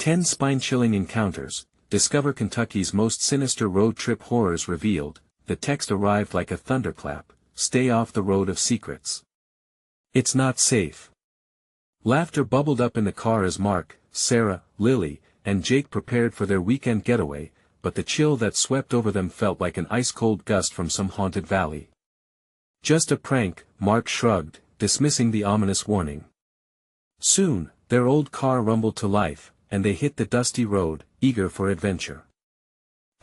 10 spine-chilling encounters. Discover Kentucky's most sinister road trip horrors revealed. The text arrived like a thunderclap. Stay off the road of secrets. It's not safe. Laughter bubbled up in the car as Mark, Sarah, Lily, and Jake prepared for their weekend getaway, but the chill that swept over them felt like an ice-cold gust from some haunted valley. Just a prank, Mark shrugged, dismissing the ominous warning. Soon, their old car rumbled to life, and they hit the dusty road, eager for adventure.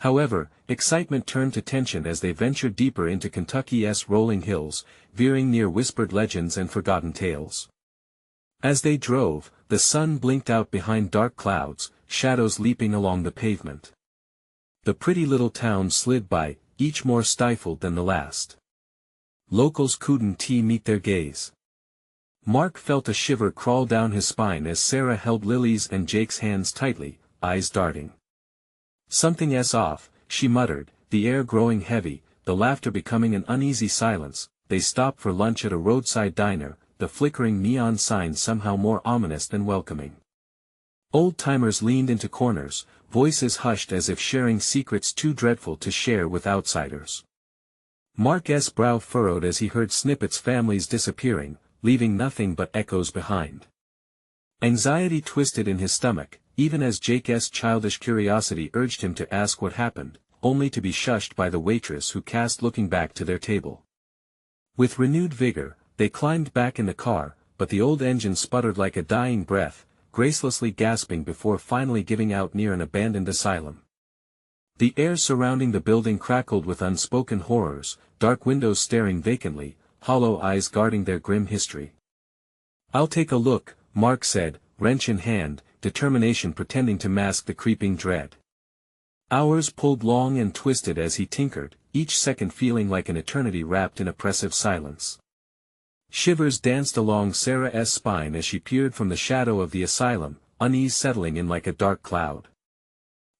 However, excitement turned to tension as they ventured deeper into Kentucky's rolling hills, veering near whispered legends and forgotten tales. As they drove, the sun blinked out behind dark clouds, shadows leaping along the pavement. The pretty little town slid by, each more stifled than the last. Locals couldn't meet their gaze. Mark felt a shiver crawl down his spine as Sarah held Lily's and Jake's hands tightly, eyes darting. "Something's off," she muttered, the air growing heavy, the laughter becoming an uneasy silence. They stopped for lunch at a roadside diner, the flickering neon sign somehow more ominous than welcoming. Old-timers leaned into corners, voices hushed as if sharing secrets too dreadful to share with outsiders. Mark's brow furrowed as he heard snippets families disappearing, leaving nothing but echoes behind. Anxiety twisted in his stomach, even as Jake's childish curiosity urged him to ask what happened, only to be shushed by the waitress who cast looking back to their table. With renewed vigor, they climbed back in the car, but the old engine sputtered like a dying breath, gracelessly gasping before finally giving out near an abandoned asylum. The air surrounding the building crackled with unspoken horrors, dark windows staring vacantly, hollow eyes guarding their grim history. "I'll take a look," Mark said, wrench in hand, determination pretending to mask the creeping dread. Hours pulled long and twisted as he tinkered, each second feeling like an eternity wrapped in oppressive silence. Shivers danced along Sarah's spine as she peered from the shadow of the asylum, unease settling in like a dark cloud.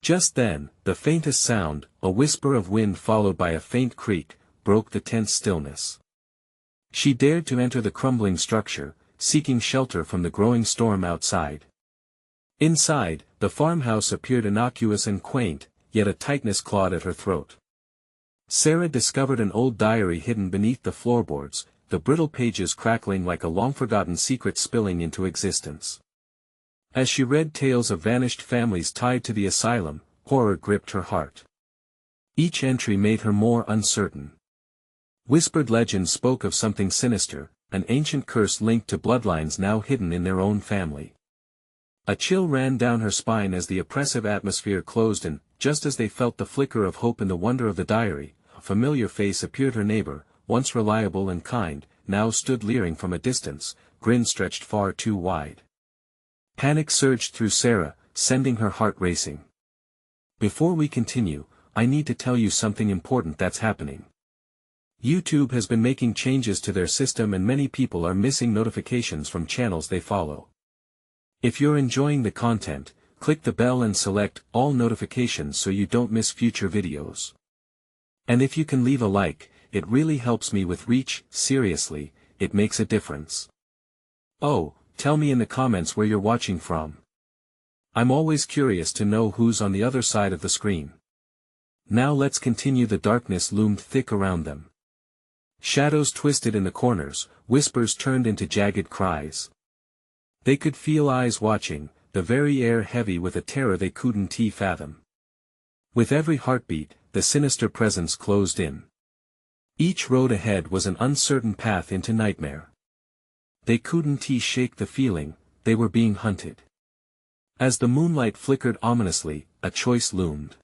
Just then, the faintest sound, a whisper of wind followed by a faint creak, broke the tense stillness. She dared to enter the crumbling structure, seeking shelter from the growing storm outside. Inside, the farmhouse appeared innocuous and quaint, yet a tightness clawed at her throat. Sarah discovered an old diary hidden beneath the floorboards, the brittle pages crackling like a long-forgotten secret spilling into existence. As she read tales of vanished families tied to the asylum, horror gripped her heart. Each entry made her more uncertain. Whispered legends spoke of something sinister, an ancient curse linked to bloodlines now hidden in their own family. A chill ran down her spine as the oppressive atmosphere closed in, just as they felt the flicker of hope in the wonder of the diary, a familiar face appeared. Her neighbor, once reliable and kind, now stood leering from a distance, grin stretched far too wide. Panic surged through Sarah, sending her heart racing. "Before we continue, I need to tell you something important that's happening. YouTube has been making changes to their system and many people are missing notifications from channels they follow. If you're enjoying the content, click the bell and select all notifications so you don't miss future videos. And if you can leave a like, it really helps me with reach. Seriously, it makes a difference. Oh, tell me in the comments where you're watching from. I'm always curious to know who's on the other side of the screen. Now let's continue. The darkness loomed thick around them. Shadows twisted in the corners, whispers turned into jagged cries. They could feel eyes watching, the very air heavy with a terror they couldn't fathom. With every heartbeat, the sinister presence closed in. Each road ahead was an uncertain path into nightmare. They couldn't shake the feeling, they were being hunted. As the moonlight flickered ominously, a choice loomed.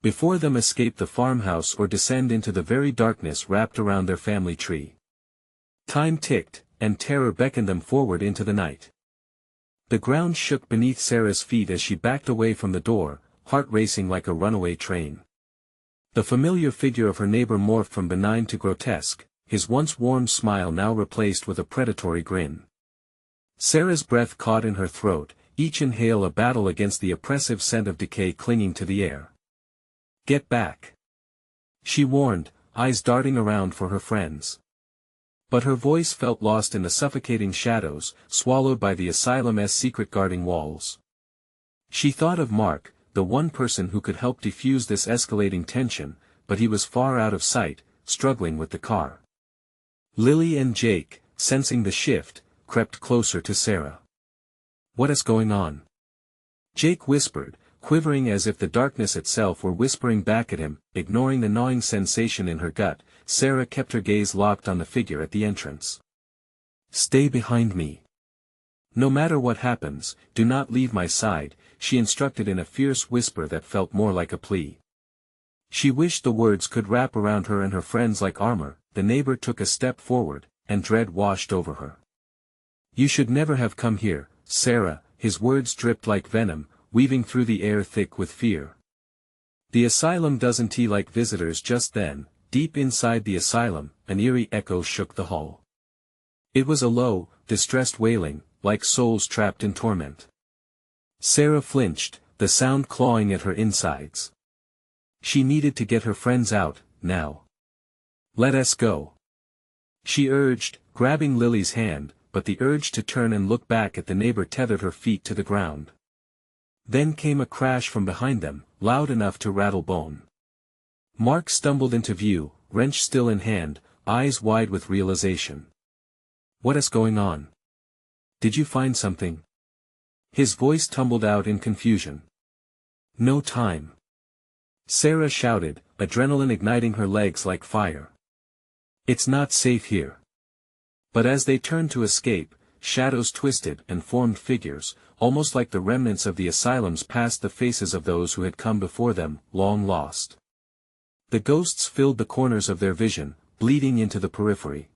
Before them escape the farmhouse or descend into the very darkness wrapped around their family tree. Time ticked, and terror beckoned them forward into the night. The ground shook beneath Sarah's feet as she backed away from the door, heart racing like a runaway train. The familiar figure of her neighbor morphed from benign to grotesque, his once warm smile now replaced with a predatory grin. Sarah's breath caught in her throat, each inhale a battle against the oppressive scent of decay clinging to the air. "Get back!" she warned, eyes darting around for her friends. But her voice felt lost in the suffocating shadows, swallowed by the asylum's secret guarding walls. She thought of Mark, the one person who could help defuse this escalating tension, but he was far out of sight, struggling with the car. Lily and Jake, sensing the shift, crept closer to Sarah. "What is going on?" Jake whispered, quivering as if the darkness itself were whispering back at him. Ignoring the gnawing sensation in her gut, Sarah kept her gaze locked on the figure at the entrance. "Stay behind me. No matter what happens, do not leave my side," she instructed in a fierce whisper that felt more like a plea. She wished the words could wrap around her and her friends like armor. The neighbor took a step forward, and dread washed over her. "You should never have come here, Sarah," his words dripped like venom, weaving through the air thick with fear. "The asylum doesn't like visitors." Just then, deep inside the asylum, an eerie echo shook the hall. It was a low, distressed wailing, like souls trapped in torment. Sarah flinched, the sound clawing at her insides. She needed to get her friends out, now. "Let us go," she urged, grabbing Lily's hand, but the urge to turn and look back at the neighbor tethered her feet to the ground. Then came a crash from behind them, loud enough to rattle bone. Mark stumbled into view, wrench still in hand, eyes wide with realization. "What is going on? Did you find something?" His voice tumbled out in confusion. "No time," Sarah shouted, adrenaline igniting her legs like fire. "It's not safe here." But as they turned to escape, shadows twisted and formed figures, almost like the remnants of the asylums past the faces of those who had come before them, long lost. The ghosts filled the corners of their vision, bleeding into the periphery.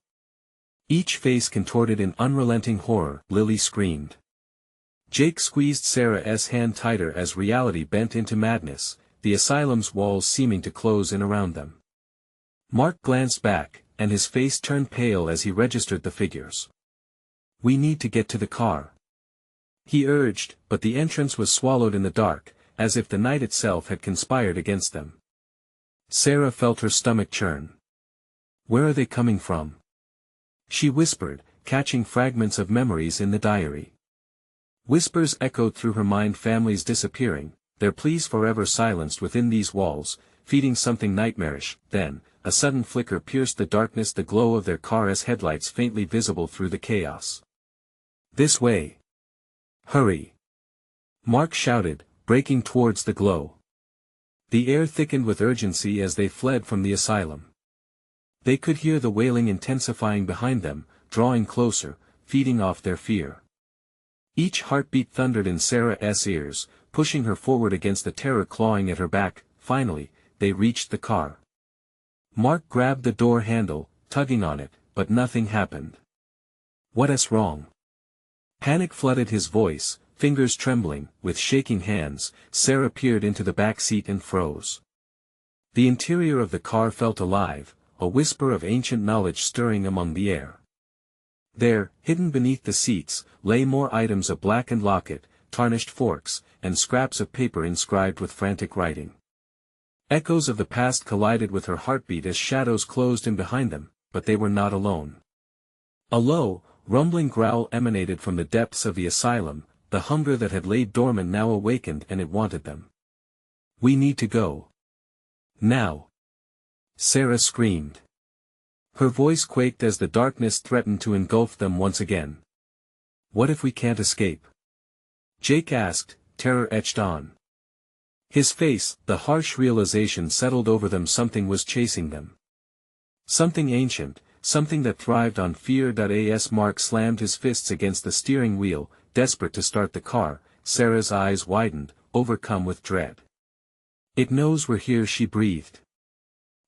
Each face contorted in unrelenting horror. Lily screamed. Jake squeezed Sarah's hand tighter as reality bent into madness, the asylum's walls seeming to close in around them. Mark glanced back, and his face turned pale as he registered the figures. "We need to get to the car," he urged, but the entrance was swallowed in the dark, as if the night itself had conspired against them. Sarah felt her stomach churn. "Where are they coming from?" she whispered, catching fragments of memories in the diary. Whispers echoed through her mind, families disappearing, their pleas forever silenced within these walls, feeding something nightmarish. Then, a sudden flicker pierced the darkness, the glow of their car's headlights faintly visible through the chaos. "This way! Hurry!" Mark shouted, breaking towards the glow. The air thickened with urgency as they fled from the asylum. They could hear the wailing intensifying behind them, drawing closer, feeding off their fear. Each heartbeat thundered in Sarah's ears, pushing her forward against the terror clawing at her back. Finally, they reached the car. Mark grabbed the door handle, tugging on it, but nothing happened. "What is wrong?" Panic flooded his voice, fingers trembling. With shaking hands, Sarah peered into the back seat and froze. The interior of the car felt alive, a whisper of ancient knowledge stirring among the air. There, hidden beneath the seats, lay more items: a blackened locket, tarnished forks, and scraps of paper inscribed with frantic writing. Echoes of the past collided with her heartbeat as shadows closed in behind them, but they were not alone. A low, rumbling growl emanated from the depths of the asylum, the hunger that had laid dormant now awakened, and it wanted them. "We need to go. Now!" Sarah screamed. Her voice quaked as the darkness threatened to engulf them once again. "What if we can't escape?" Jake asked, terror etched on his face. The harsh realization settled over them: something was chasing them. Something ancient, something that thrived on fear. As Mark slammed his fists against the steering wheel, desperate to start the car, Sarah's eyes widened, overcome with dread. "It knows we're here," she breathed.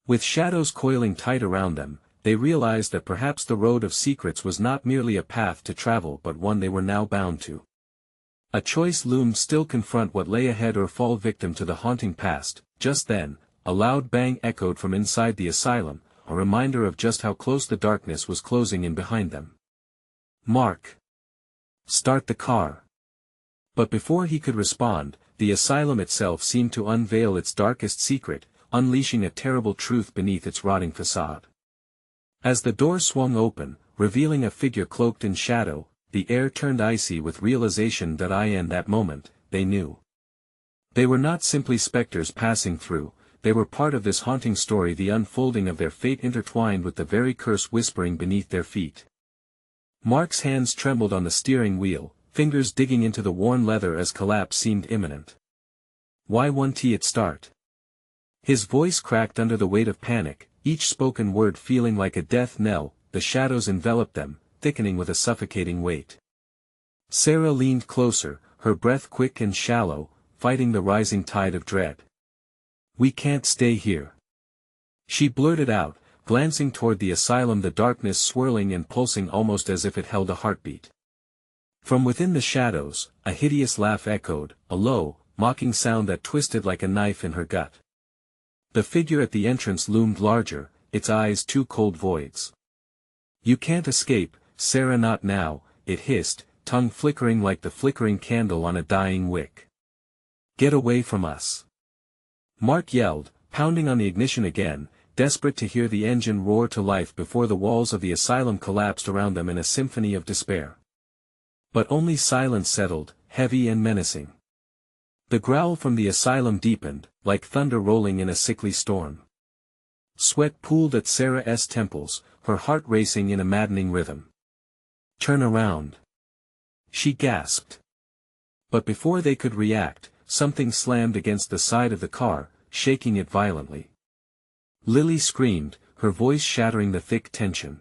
With shadows coiling tight around them, they realized that perhaps the road of secrets was not merely a path to travel but one they were now bound to. A choice loomed: still confront what lay ahead or fall victim to the haunting past. Just then, a loud bang echoed from inside the asylum, a reminder of just how close the darkness was closing in behind them. "Mark! Start the car!" But before he could respond, the asylum itself seemed to unveil its darkest secret, unleashing a terrible truth beneath its rotting facade. As the door swung open, revealing a figure cloaked in shadow, the air turned icy with realization that in that moment, they knew. They were not simply specters passing through, they were part of this haunting story, the unfolding of their fate intertwined with the very curse whispering beneath their feet. Mark's hands trembled on the steering wheel, fingers digging into the worn leather as collapse seemed imminent. Why won't it start? His voice cracked under the weight of panic, each spoken word feeling like a death knell. The shadows enveloped them, thickening with a suffocating weight. Sarah leaned closer, her breath quick and shallow, fighting the rising tide of dread. "We can't stay here," she blurted out, glancing toward the asylum, the darkness swirling and pulsing almost as if it held a heartbeat. From within the shadows, a hideous laugh echoed, a low, mocking sound that twisted like a knife in her gut. The figure at the entrance loomed larger, its eyes two cold voids. "You can't escape, Sarah, not now," it hissed, tongue flickering like the flickering candle on a dying wick. "Get away from us!" Mark yelled, pounding on the ignition again, desperate to hear the engine roar to life before the walls of the asylum collapsed around them in a symphony of despair. But only silence settled, heavy and menacing. The growl from the asylum deepened, like thunder rolling in a sickly storm. Sweat pooled at Sarah's temples, her heart racing in a maddening rhythm. "Turn around!" she gasped. But before they could react, something slammed against the side of the car, shaking it violently. Lily screamed, her voice shattering the thick tension.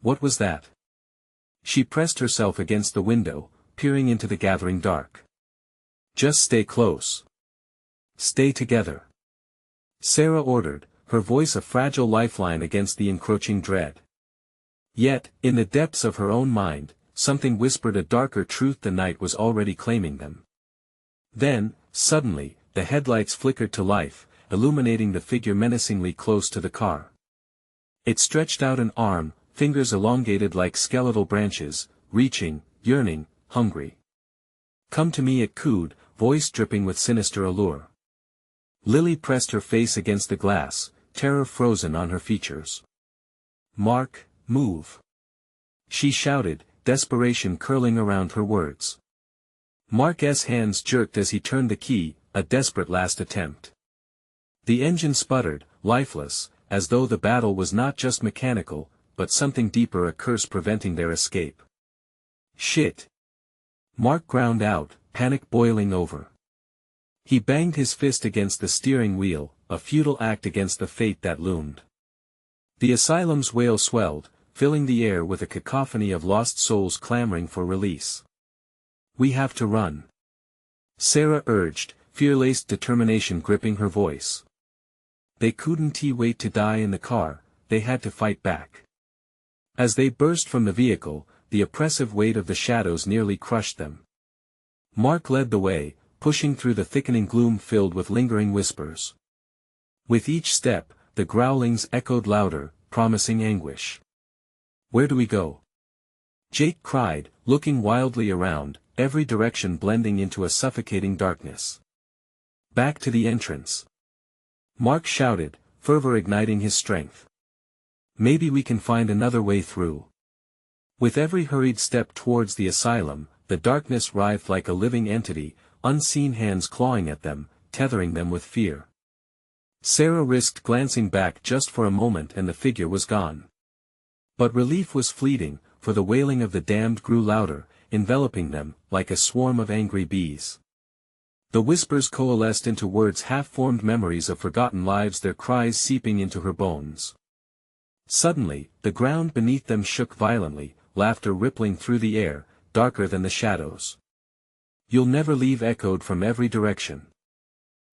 What was that? She pressed herself against the window, peering into the gathering dark. "Just stay close. Stay together," Sarah ordered, her voice a fragile lifeline against the encroaching dread. Yet, in the depths of her own mind, something whispered a darker truth: the night was already claiming them. Then, suddenly, the headlights flickered to life, illuminating the figure menacingly close to the car. It stretched out an arm, fingers elongated like skeletal branches, reaching, yearning, hungry. "Come to me," it cooed, voice dripping with sinister allure. Lily pressed her face against the glass, terror frozen on her features. "Mark, move!" she shouted, desperation curling around her words. Mark's hands jerked as he turned the key, a desperate last attempt. The engine sputtered, lifeless, as though the battle was not just mechanical, but something deeper, a curse preventing their escape. "Shit!" Mark ground out, panic boiling over. He banged his fist against the steering wheel, a futile act against the fate that loomed. The asylum's wail swelled, filling the air with a cacophony of lost souls clamoring for release. "We have to run," Sarah urged, fear-laced determination gripping her voice. They couldn't wait to die in the car, they had to fight back. As they burst from the vehicle, the oppressive weight of the shadows nearly crushed them. Mark led the way, pushing through the thickening gloom filled with lingering whispers. With each step, the growlings echoed louder, promising anguish. "Where do we go?" Jake cried, looking wildly around, every direction blending into a suffocating darkness. "Back to the entrance," Mark shouted, fervor igniting his strength. "Maybe we can find another way through." With every hurried step towards the asylum, the darkness writhed like a living entity, unseen hands clawing at them, tethering them with fear. Sarah risked glancing back just for a moment and the figure was gone. But relief was fleeting, for the wailing of the damned grew louder, enveloping them, like a swarm of angry bees. The whispers coalesced into words, half-formed memories of forgotten lives, their cries seeping into her bones. Suddenly, the ground beneath them shook violently, laughter rippling through the air, darker than the shadows. "You'll never leave," echoed from every direction.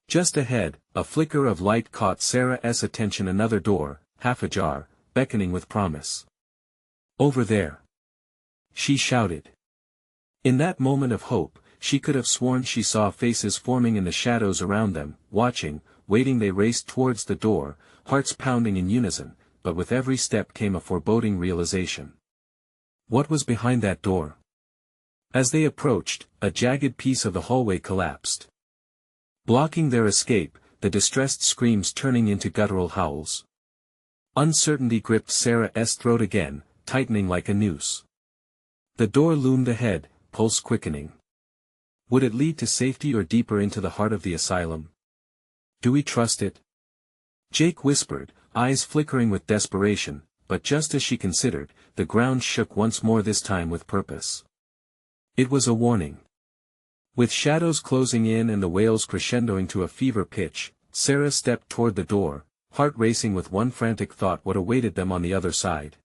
Just ahead, a flicker of light caught Sarah's attention, another door, half ajar, beckoning with promise. "Over there!" she shouted. In that moment of hope, she could have sworn she saw faces forming in the shadows around them, watching, waiting. They raced towards the door, hearts pounding in unison, but with every step came a foreboding realization. What was behind that door? As they approached, a jagged piece of the hallway collapsed, blocking their escape, the distressed screams turning into guttural howls. Uncertainty gripped Sarah's throat again, tightening like a noose. The door loomed ahead, pulse quickening. Would it lead to safety or deeper into the heart of the asylum? Do we trust it? Jake whispered, eyes flickering with desperation, but just as she considered, the ground shook once more, this time with purpose. It was a warning. With shadows closing in and the wails crescendoing to a fever pitch, Sarah stepped toward the door, heart racing with one frantic thought: what awaited them on the other side.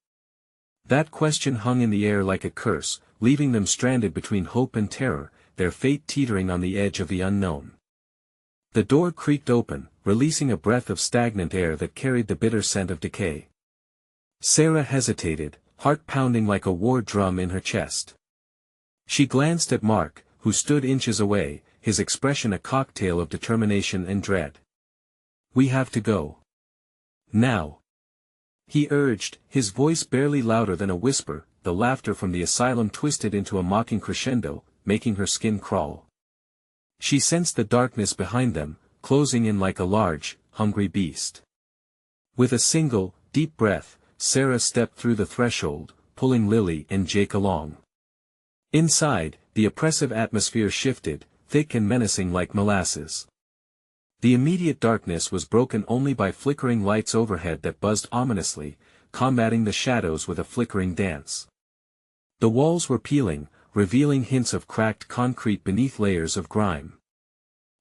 That question hung in the air like a curse, leaving them stranded between hope and terror, their fate teetering on the edge of the unknown. The door creaked open, releasing a breath of stagnant air that carried the bitter scent of decay. Sarah hesitated, heart pounding like a war drum in her chest. She glanced at Mark, who stood inches away, his expression a cocktail of determination and dread. "We have to go. Now," he urged, his voice barely louder than a whisper. The laughter from the asylum twisted into a mocking crescendo, making her skin crawl. She sensed the darkness behind them, closing in like a large, hungry beast. With a single, deep breath, Sarah stepped through the threshold, pulling Lily and Jake along. Inside, the oppressive atmosphere shifted, thick and menacing like molasses. The immediate darkness was broken only by flickering lights overhead that buzzed ominously, combating the shadows with a flickering dance. The walls were peeling, revealing hints of cracked concrete beneath layers of grime.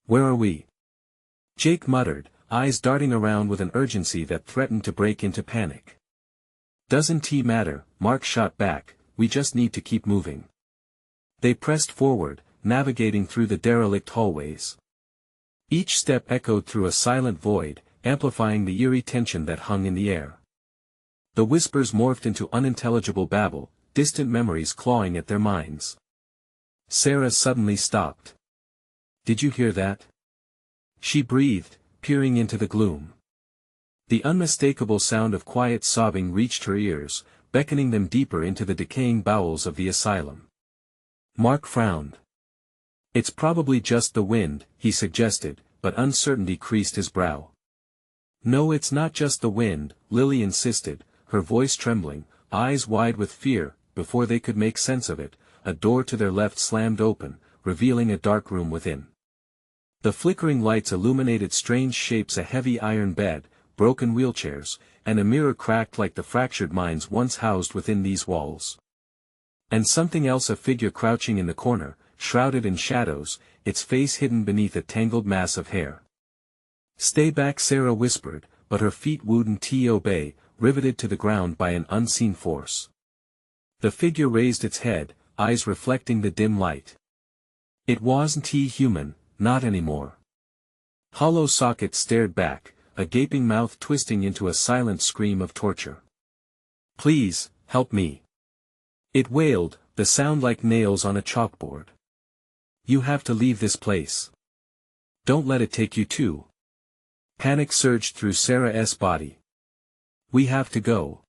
"Where are we?" Jake muttered, eyes darting around with an urgency that threatened to break into panic. "Doesn't matter," Mark shot back, "we just need to keep moving." They pressed forward, navigating through the derelict hallways. Each step echoed through a silent void, amplifying the eerie tension that hung in the air. The whispers morphed into unintelligible babble, distant memories clawing at their minds. Sarah suddenly stopped. "Did you hear that?" she breathed, peering into the gloom. The unmistakable sound of quiet sobbing reached her ears, beckoning them deeper into the decaying bowels of the asylum. Mark frowned. "It's probably just the wind," he suggested, but uncertainty creased his brow. "No, it's not just the wind," Lily insisted, her voice trembling, eyes wide with fear. Before they could make sense of it, a door to their left slammed open, revealing a dark room within. The flickering lights illuminated strange shapes: a heavy iron bed, broken wheelchairs, and a mirror cracked like the fractured minds once housed within these walls. And something else: a figure crouching in the corner, shrouded in shadows, its face hidden beneath a tangled mass of hair. "Stay back," Sarah whispered, but her feet wouldn't obey, riveted to the ground by an unseen force. The figure raised its head, eyes reflecting the dim light. It wasn't human, not anymore. Hollow sockets stared back, a gaping mouth twisting into a silent scream of torture. "Please, help me," it wailed, the sound like nails on a chalkboard. "You have to leave this place. Don't let it take you too." Panic surged through Sarah's body. "We have to go,"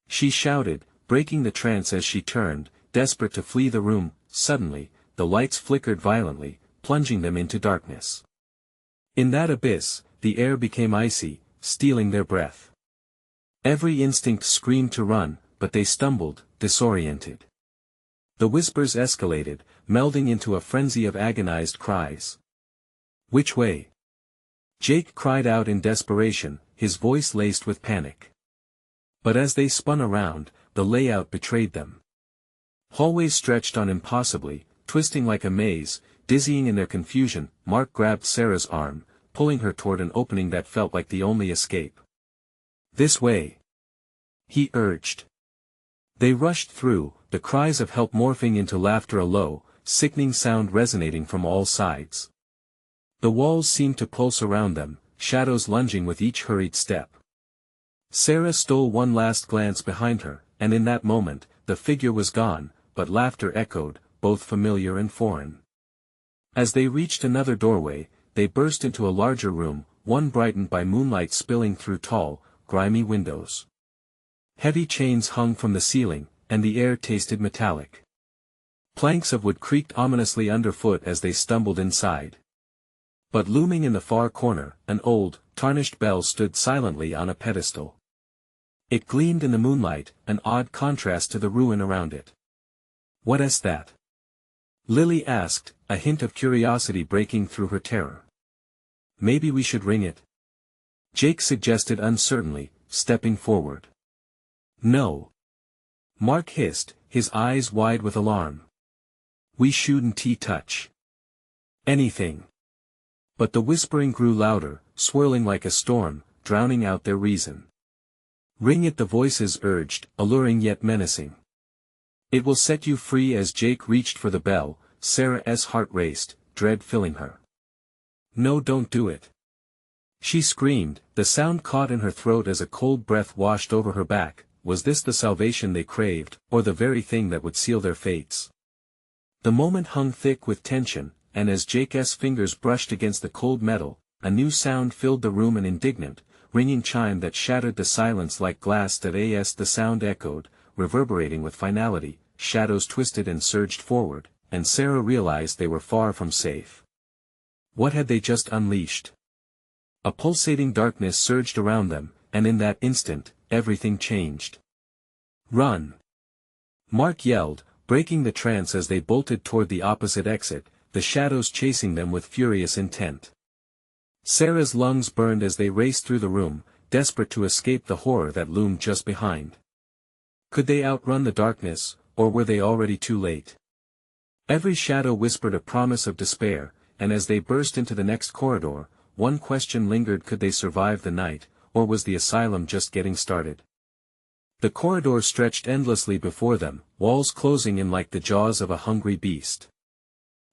she shouted, breaking the trance as she turned, desperate to flee the room. Suddenly, the lights flickered violently, plunging them into darkness. In that abyss, the air became icy, stealing their breath. Every instinct screamed to run, but they stumbled, disoriented. The whispers escalated, melding into a frenzy of agonized cries. "Which way?" Jake cried out in desperation, his voice laced with panic. But as they spun around, the layout betrayed them. Hallways stretched on impossibly, twisting like a maze, dizzying in their confusion. Mark grabbed Sarah's arm, pulling her toward an opening that felt like the only escape. "This way," he urged. They rushed through, the cries of help morphing into laughter, a low, sickening sound resonating from all sides. The walls seemed to pulse around them, shadows lunging with each hurried step. Sarah stole one last glance behind her, and in that moment, the figure was gone, but laughter echoed, both familiar and foreign. As they reached another doorway, they burst into a larger room, one brightened by moonlight spilling through tall, grimy windows. Heavy chains hung from the ceiling, and the air tasted metallic. Planks of wood creaked ominously underfoot as they stumbled inside. But looming in the far corner, an old, tarnished bell stood silently on a pedestal. It gleamed in the moonlight, an odd contrast to the ruin around it. "What is that?" Lily asked, a hint of curiosity breaking through her terror. Maybe we should ring it? Jake suggested uncertainly, stepping forward. No. Mark hissed, his eyes wide with alarm. We shouldn't touch anything. But the whispering grew louder, swirling like a storm, drowning out their reason. Ring it, the voices urged, alluring yet menacing. It will set you free. As Jake reached for the bell, Sarah's heart raced, dread filling her. No, don't do it. She screamed, the sound caught in her throat as a cold breath washed over her back. Was this the salvation they craved, or the very thing that would seal their fates? The moment hung thick with tension, and as Jake's fingers brushed against the cold metal, a new sound filled the room, an indignant, ringing chime that shattered the silence like glass. That as the sound echoed, reverberating with finality, shadows twisted and surged forward, and Sarah realized they were far from safe. What had they just unleashed? A pulsating darkness surged around them, and in that instant, everything changed. Run! Mark yelled, breaking the trance as they bolted toward the opposite exit, the shadows chasing them with furious intent. Sarah's lungs burned as they raced through the room, desperate to escape the horror that loomed just behind. Could they outrun the darkness, or were they already too late? Every shadow whispered a promise of despair, and as they burst into the next corridor, one question lingered: could they survive the night, or was the asylum just getting started? The corridor stretched endlessly before them, walls closing in like the jaws of a hungry beast.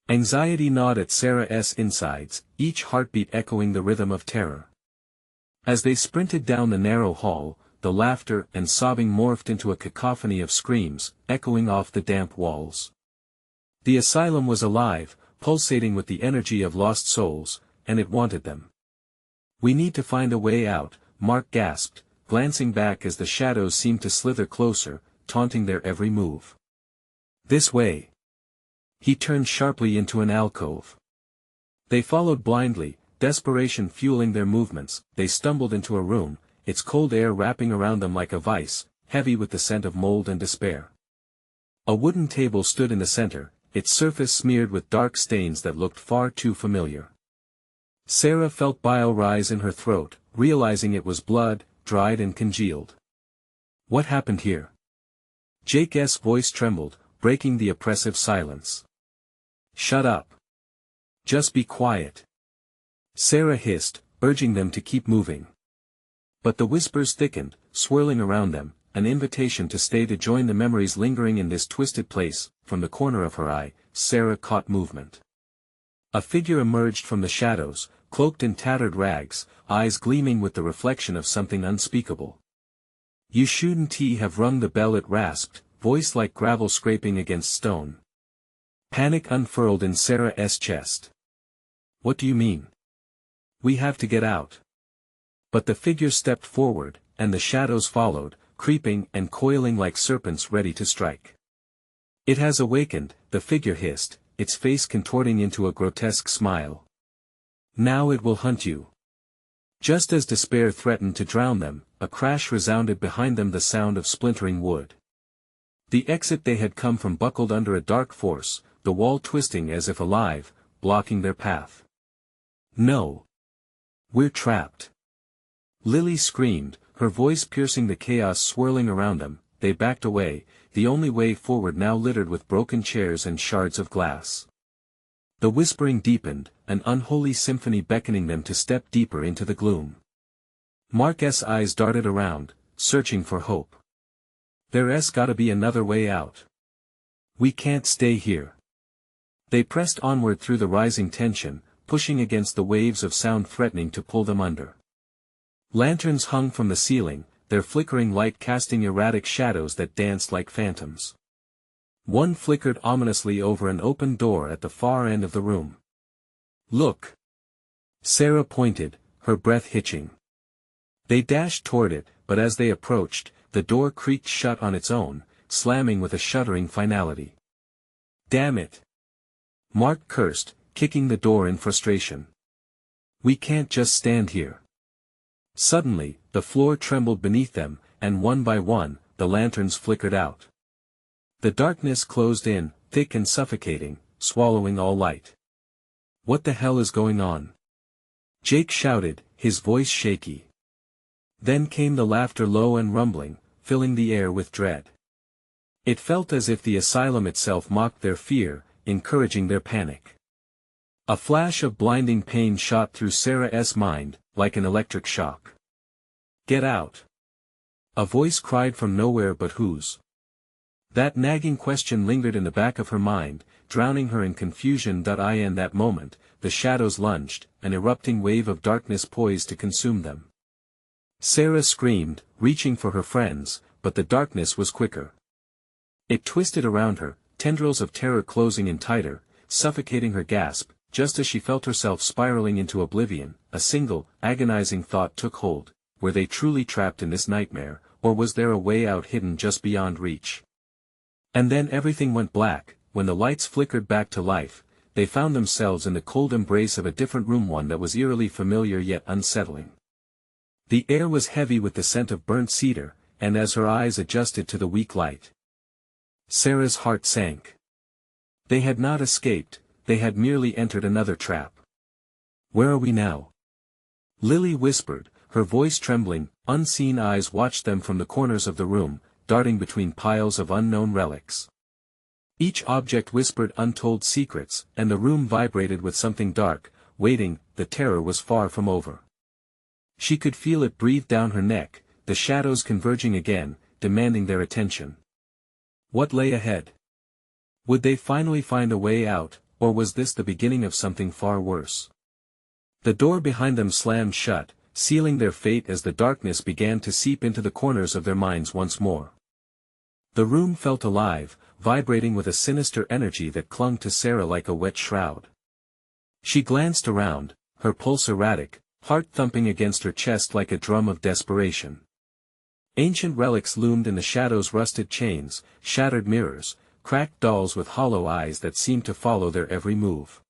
Anxiety gnawed at Sarah's insides, each heartbeat echoing the rhythm of terror. As they sprinted down the narrow hall, the laughter and sobbing morphed into a cacophony of screams, echoing off the damp walls. The asylum was alive, pulsating with the energy of lost souls, and it wanted them. We need to find a way out, Mark gasped, glancing back as the shadows seemed to slither closer, taunting their every move. This way. He turned sharply into an alcove. They followed blindly, desperation fueling their movements. They stumbled into a room, its cold air wrapping around them like a vice, heavy with the scent of mold and despair. A wooden table stood in the center, its surface smeared with dark stains that looked far too familiar. Sarah felt bile rise in her throat, realizing it was blood, dried and congealed. What happened here? Jake's voice trembled, breaking the oppressive silence. Shut up. Just be quiet. Sarah hissed, urging them to keep moving. But the whispers thickened, swirling around them, an invitation to stay, to join the memories lingering in this twisted place. From the corner of her eye, Sarah caught movement. A figure emerged from the shadows, cloaked in tattered rags, eyes gleaming with the reflection of something unspeakable. You shouldn't have rung the bell, it rasped, voice like gravel scraping against stone. Panic unfurled in Sarah's chest. What do you mean? We have to get out. But the figure stepped forward, and the shadows followed, creeping and coiling like serpents ready to strike. It has awakened, the figure hissed, its face contorting into a grotesque smile. Now it will hunt you. Just as despair threatened to drown them, a crash resounded behind them, the sound of splintering wood. The exit they had come from buckled under a dark force, the wall twisting as if alive, blocking their path. No. We're trapped. Lily screamed, her voice piercing the chaos swirling around them. They backed away, the only way forward now littered with broken chairs and shards of glass. The whispering deepened, an unholy symphony beckoning them to step deeper into the gloom. Mark's eyes darted around, searching for hope. There's gotta be another way out. We can't stay here. They pressed onward through the rising tension, pushing against the waves of sound threatening to pull them under. Lanterns hung from the ceiling, their flickering light casting erratic shadows that danced like phantoms. One flickered ominously over an open door at the far end of the room. Look! Sarah pointed, her breath hitching. They dashed toward it, but as they approached, the door creaked shut on its own, slamming with a shuddering finality. Damn it! Mark cursed, kicking the door in frustration. We can't just stand here. Suddenly, the floor trembled beneath them, and one by one, the lanterns flickered out. The darkness closed in, thick and suffocating, swallowing all light. "What the hell is going on?" Jake shouted, his voice shaky. Then came the laughter, low and rumbling, filling the air with dread. It felt as if the asylum itself mocked their fear, encouraging their panic. A flash of blinding pain shot through Sarah's mind, like an electric shock. "Get out!" A voice cried from nowhere, but whose? That nagging question lingered in the back of her mind, drowning her in confusion. In that moment, the shadows lunged, an erupting wave of darkness poised to consume them. Sarah screamed, reaching for her friends, but the darkness was quicker. It twisted around her, tendrils of terror closing in tighter, suffocating her gasp. Just as she felt herself spiraling into oblivion, a single, agonizing thought took hold: were they truly trapped in this nightmare, or was there a way out hidden just beyond reach? And then everything went black. When the lights flickered back to life, they found themselves in the cold embrace of a different room, one that was eerily familiar yet unsettling. The air was heavy with the scent of burnt cedar, and as her eyes adjusted to the weak light, Sarah's heart sank. They had not escaped, they had merely entered another trap. "Where are we now?" Lily whispered, her voice trembling. Unseen eyes watched them from the corners of the room, darting between piles of unknown relics. Each object whispered untold secrets, and the room vibrated with something dark, waiting. The terror was far from over. She could feel it breathe down her neck, the shadows converging again, demanding their attention. What lay ahead? Would they finally find a way out, or was this the beginning of something far worse? The door behind them slammed shut, sealing their fate as the darkness began to seep into the corners of their minds once more. The room felt alive, vibrating with a sinister energy that clung to Sarah like a wet shroud. She glanced around, her pulse erratic, heart thumping against her chest like a drum of desperation. Ancient relics loomed in the shadows: rusted chains, shattered mirrors, cracked dolls with hollow eyes that seemed to follow their every move.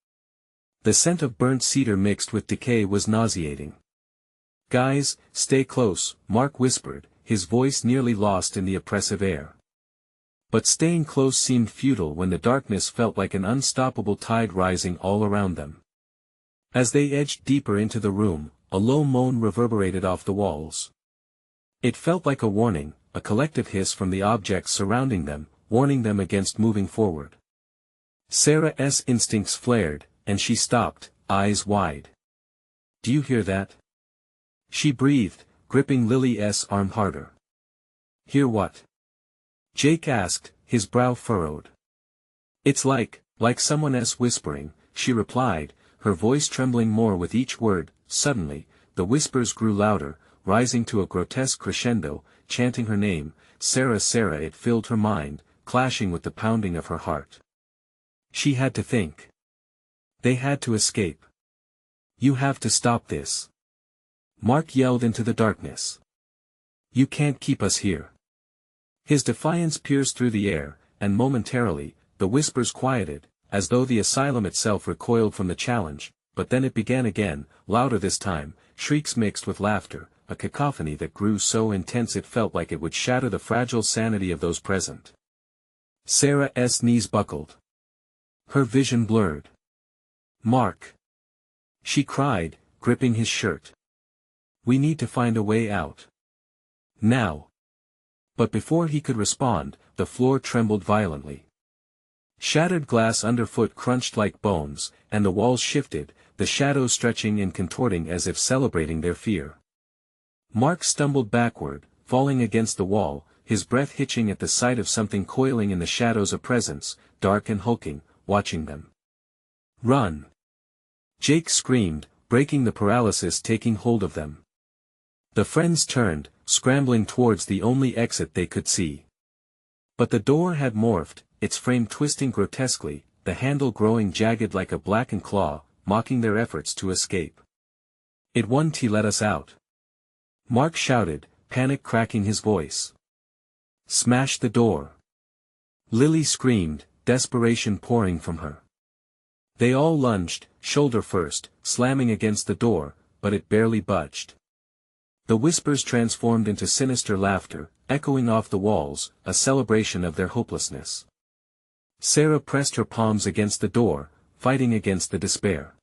The scent of burnt cedar mixed with decay was nauseating. "Guys, stay close," Mark whispered, his voice nearly lost in the oppressive air. But staying close seemed futile when the darkness felt like an unstoppable tide rising all around them. As they edged deeper into the room, a low moan reverberated off the walls. It felt like a warning, a collective hiss from the objects surrounding them, warning them against moving forward. Sarah's instincts flared, and she stopped, eyes wide. "Do you hear that?" she breathed, gripping Lily's arm harder. "Hear what?" Jake asked, his brow furrowed. "It's like someone's whispering," she replied, her voice trembling more with each word. Suddenly, the whispers grew louder, rising to a grotesque crescendo, chanting her name, "Sarah, Sarah." It filled her mind, clashing with the pounding of her heart. She had to think. They had to escape. "You have to stop this," Mark yelled into the darkness. "You can't keep us here." His defiance pierced through the air, and momentarily, the whispers quieted, as though the asylum itself recoiled from the challenge. But then it began again, louder this time, shrieks mixed with laughter, a cacophony that grew so intense it felt like it would shatter the fragile sanity of those present. Sarah's knees buckled. Her vision blurred. "Mark!" she cried, gripping his shirt. "We need to find a way out. Now." But before he could respond, the floor trembled violently. Shattered glass underfoot crunched like bones, and the walls shifted, the shadows stretching and contorting as if celebrating their fear. Mark stumbled backward, falling against the wall, his breath hitching at the sight of something coiling in the shadows, a presence, dark and hulking, watching them. "Run!" Jake screamed, breaking the paralysis taking hold of them. The friends turned, scrambling towards the only exit they could see. But the door had morphed, its frame twisting grotesquely, the handle growing jagged like a blackened claw, mocking their efforts to escape. "It won't let us out!" Mark shouted, panic cracking his voice. "Smash the door!" Lily screamed, desperation pouring from her. They all lunged, shoulder first, slamming against the door, but it barely budged. The whispers transformed into sinister laughter, echoing off the walls, a celebration of their hopelessness. Sarah pressed her palms against the door, fighting against the despair.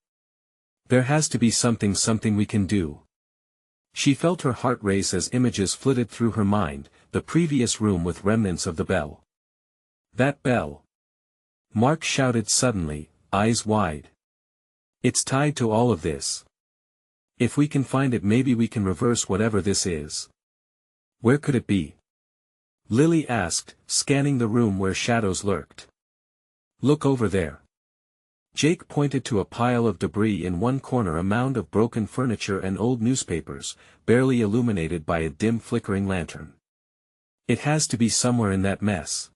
There has to be something we can do. She felt her heart race as images flitted through her mind, the previous room with remnants of the bell. That bell! Mark shouted suddenly, eyes wide. It's tied to all of this. If we can find it, maybe we can reverse whatever this is. Where could it be? Lily asked, scanning the room where shadows lurked. Look over there. Jake pointed to a pile of debris in one corner, a mound of broken furniture and old newspapers, barely illuminated by a dim flickering lantern. It has to be somewhere in that mess.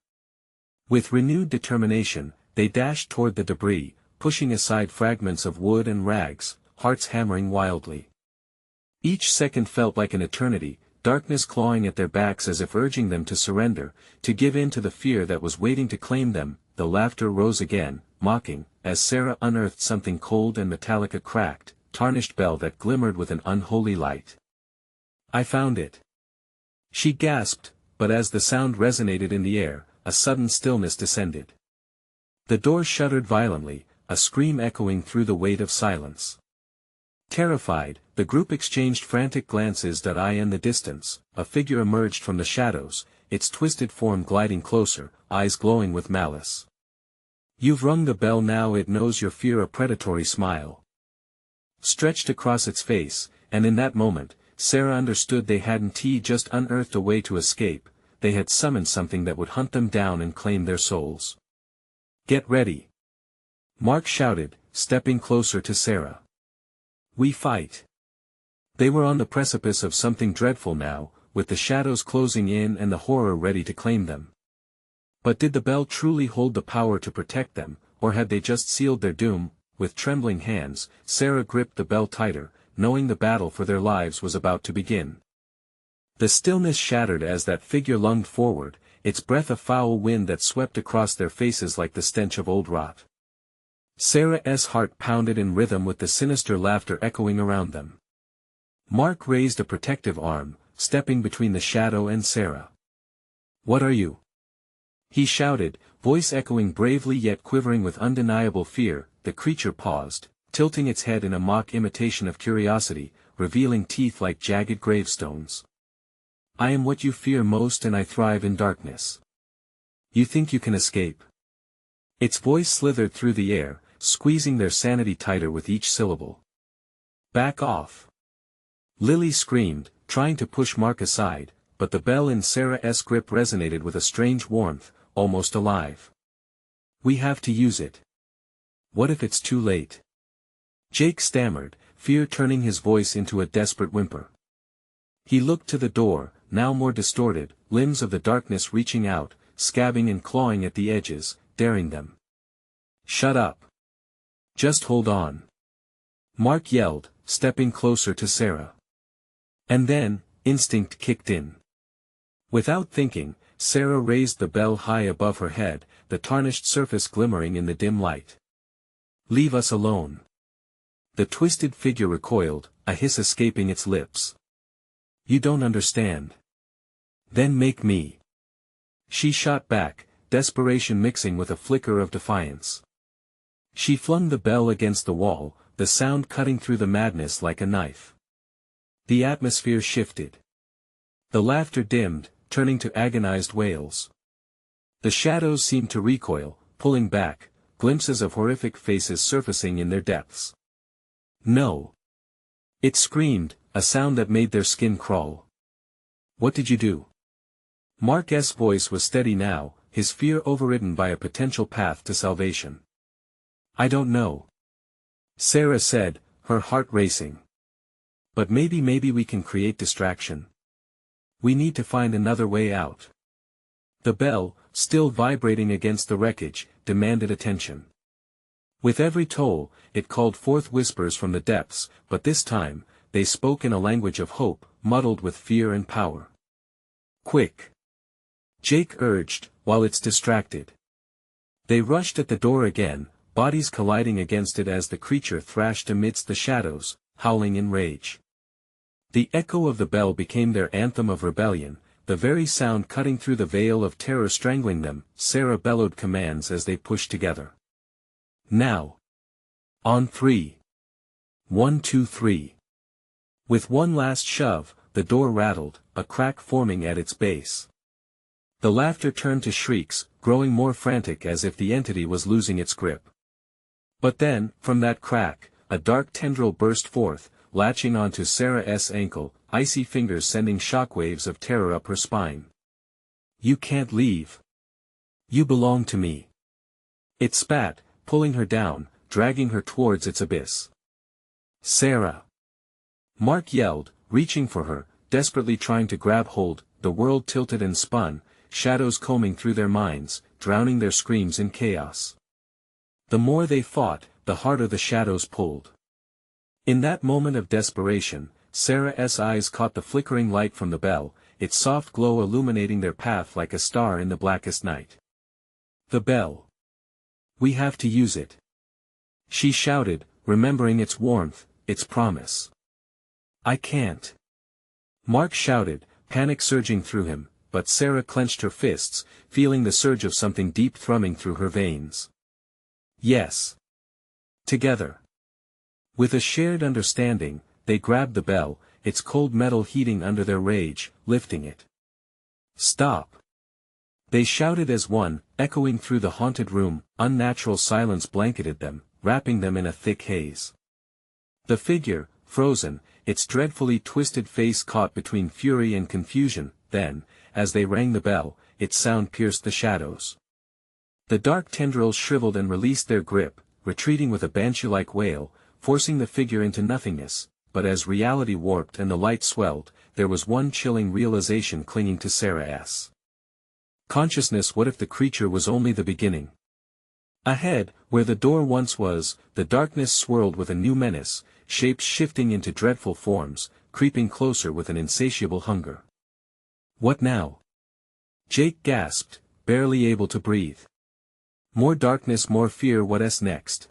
With renewed determination, they dashed toward the debris, pushing aside fragments of wood and rags, hearts hammering wildly. Each second felt like an eternity, darkness clawing at their backs as if urging them to surrender, to give in to the fear that was waiting to claim them. The laughter rose again, mocking, as Sarah unearthed something cold and metallic, a cracked, tarnished bell that glimmered with an unholy light. I found it. She gasped, but as the sound resonated in the air, a sudden stillness descended. The door shuddered violently, a scream echoing through the weight of silence. Terrified, the group exchanged frantic glances. In the distance, a figure emerged from the shadows, its twisted form gliding closer, eyes glowing with malice. You've rung the bell now, it knows your fear. A predatory smile stretched across its face, and in that moment, Sarah understood they hadn't just unearthed a way to escape, they had summoned something that would hunt them down and claim their souls. Get ready! Mark shouted, stepping closer to Sarah. We fight. They were on the precipice of something dreadful now, with the shadows closing in and the horror ready to claim them. But did the bell truly hold the power to protect them, or had they just sealed their doom? With trembling hands, Sarah gripped the bell tighter, knowing the battle for their lives was about to begin. The stillness shattered as that figure lunged forward, its breath a foul wind that swept across their faces like the stench of old rot. Sarah's heart pounded in rhythm with the sinister laughter echoing around them. Mark raised a protective arm, stepping between the shadow and Sarah. What are you? He shouted, voice echoing bravely yet quivering with undeniable fear. The creature paused, tilting its head in a mock imitation of curiosity, revealing teeth like jagged gravestones. I am what you fear most, and I thrive in darkness. You think you can escape? Its voice slithered through the air, squeezing their sanity tighter with each syllable. Back off! Lily screamed, trying to push Mark aside, but the bell in Sarah's grip resonated with a strange warmth, almost alive. We have to use it. What if it's too late? Jake stammered, fear turning his voice into a desperate whimper. He looked to the door, now more distorted, limbs of the darkness reaching out, scabbing and clawing at the edges, daring them. Shut up. Just hold on. Mark yelled, stepping closer to Sarah. And then, instinct kicked in. Without thinking, Sarah raised the bell high above her head, the tarnished surface glimmering in the dim light. Leave us alone. The twisted figure recoiled, a hiss escaping its lips. You don't understand. Then make me. She shot back, desperation mixing with a flicker of defiance. She flung the bell against the wall, the sound cutting through the madness like a knife. The atmosphere shifted. The laughter dimmed, turning to agonized wails. The shadows seemed to recoil, pulling back, glimpses of horrific faces surfacing in their depths. No! It screamed, a sound that made their skin crawl. What did you do? Mark's voice was steady now, his fear overridden by a potential path to salvation. I don't know. Sarah said, her heart racing. But maybe we can create distraction. We need to find another way out. The bell, still vibrating against the wreckage, demanded attention. With every toll, it called forth whispers from the depths, but this time, they spoke in a language of hope, muddled with fear and power. Quick! Jake urged, while it's distracted. They rushed at the door again, bodies colliding against it as the creature thrashed amidst the shadows, howling in rage. The echo of the bell became their anthem of rebellion, the very sound cutting through the veil of terror strangling them. Sarah bellowed commands as they pushed together. Now. On 3. 1, 2, 3. With one last shove, the door rattled, a crack forming at its base. The laughter turned to shrieks, growing more frantic as if the entity was losing its grip. But then, from that crack, a dark tendril burst forth, latching onto Sarah's ankle, icy fingers sending shockwaves of terror up her spine. You can't leave. You belong to me. It spat, pulling her down, dragging her towards its abyss. Sarah! Mark yelled, reaching for her, desperately trying to grab hold. The world tilted and spun, shadows combing through their minds, drowning their screams in chaos. The more they fought, the harder the shadows pulled. In that moment of desperation, Sarah's eyes caught the flickering light from the bell, its soft glow illuminating their path like a star in the blackest night. The bell. We have to use it. She shouted, remembering its warmth, its promise. I can't. Mark shouted, panic surging through him, but Sarah clenched her fists, feeling the surge of something deep thrumming through her veins. Yes. Together. With a shared understanding, they grabbed the bell, its cold metal heating under their rage, lifting it. Stop! They shouted as one, echoing through the haunted room. Unnatural silence blanketed them, wrapping them in a thick haze. The figure, frozen, its dreadfully twisted face caught between fury and confusion. Then, as they rang the bell, its sound pierced the shadows. The dark tendrils shriveled and released their grip, retreating with a banshee-like wail, forcing the figure into nothingness. But as reality warped and the light swelled, there was one chilling realization clinging to Sarah's consciousness. What if the creature was only the beginning? Ahead, where the door once was, the darkness swirled with a new menace, shapes shifting into dreadful forms, creeping closer with an insatiable hunger. What now? Jake gasped, barely able to breathe. More darkness, more fear. What's next?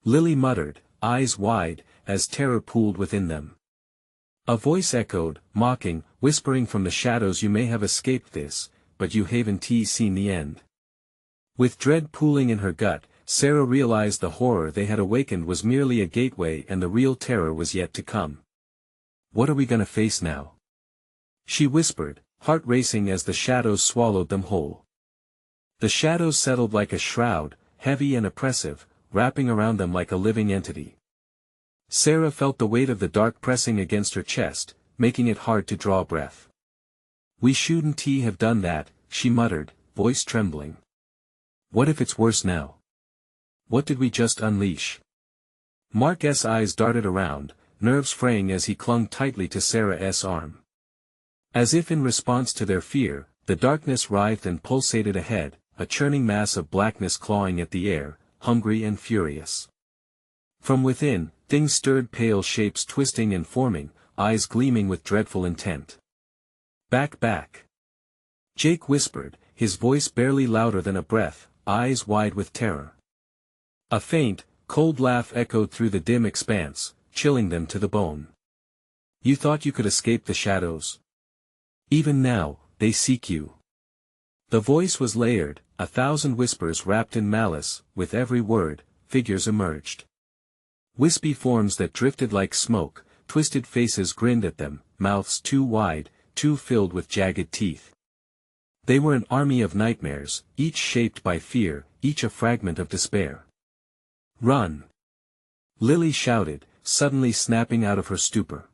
Lily muttered, eyes wide, as terror pooled within them. A voice echoed, mocking, whispering from the shadows, you may have escaped this, but you haven't seen the end. With dread pooling in her gut, Sarah realized the horror they had awakened was merely a gateway and the real terror was yet to come. What are we gonna face now? She whispered, heart racing as the shadows swallowed them whole. The shadows settled like a shroud, heavy and oppressive, wrapping around them like a living entity. Sarah felt the weight of the dark pressing against her chest, making it hard to draw breath. We shouldn't have done that, she muttered, voice trembling. What if it's worse now? What did we just unleash? Mark's eyes darted around, nerves fraying as he clung tightly to Sarah's arm. As if in response to their fear, the darkness writhed and pulsated ahead, a churning mass of blackness clawing at the air, hungry and furious. From within, things stirred, pale shapes twisting and forming, eyes gleaming with dreadful intent. Back, back. Jake whispered, his voice barely louder than a breath, eyes wide with terror. A faint, cold laugh echoed through the dim expanse, chilling them to the bone. You thought you could escape the shadows? Even now, they seek you. The voice was layered, 1,000 whispers wrapped in malice. With every word, figures emerged. Wispy forms that drifted like smoke, twisted faces grinned at them, mouths too wide, too filled with jagged teeth. They were an army of nightmares, each shaped by fear, each a fragment of despair. Run! Lily shouted, suddenly snapping out of her stupor.